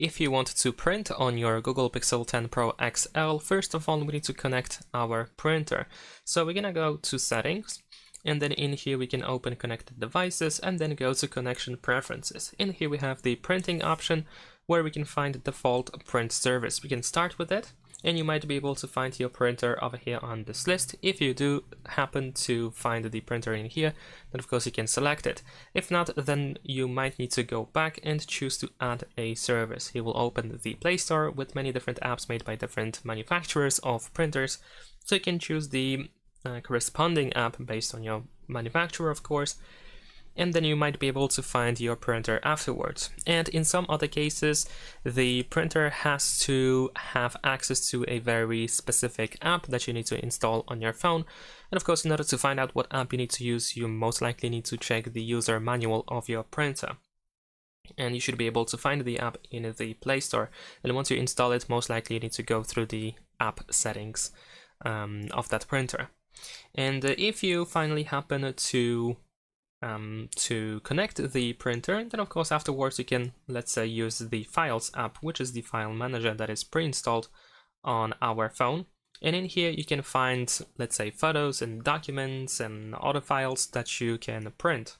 If you want to print on your Google Pixel 10 Pro XL, first of all, we need to connect our printer. So we're gonna go to Settings, and then in here we can open Connected Devices, and then go to Connection Preferences. In here we have the printing option, where we can find the default print service. We can start with it, and you might be able to find your printer over here on this list. If you do happen to find the printer in here, then of course you can select it. If not, then you might need to go back and choose to add a service. He will open the Play Store with many different apps made by different manufacturers of printers, so you can choose the corresponding app based on your manufacturer, of course, and then you might be able to find your printer afterwards. And in some other cases, the printer has to have access to a very specific app that you need to install on your phone. And of course, in order to find out what app you need to use, you most likely need to check the user manual of your printer. And you should be able to find the app in the Play Store. And once you install it, most likely you need to go through the app settings of that printer. And if you finally happen to connect the printer, then of course afterwards you can, let's say, use the Files app, which is the file manager that is pre-installed on our phone. And in here you can find, let's say, photos and documents and other files that you can print.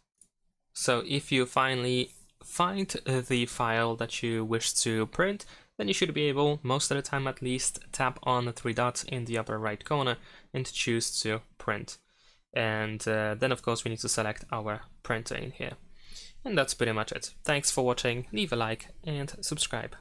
So if you finally find the file that you wish to print, then you should be able, most of the time at least, tap on the three dots in the upper right corner and choose to print. And then of course we need to select our printer in here. And that's pretty much it. Thanks for watching, leave a like and subscribe.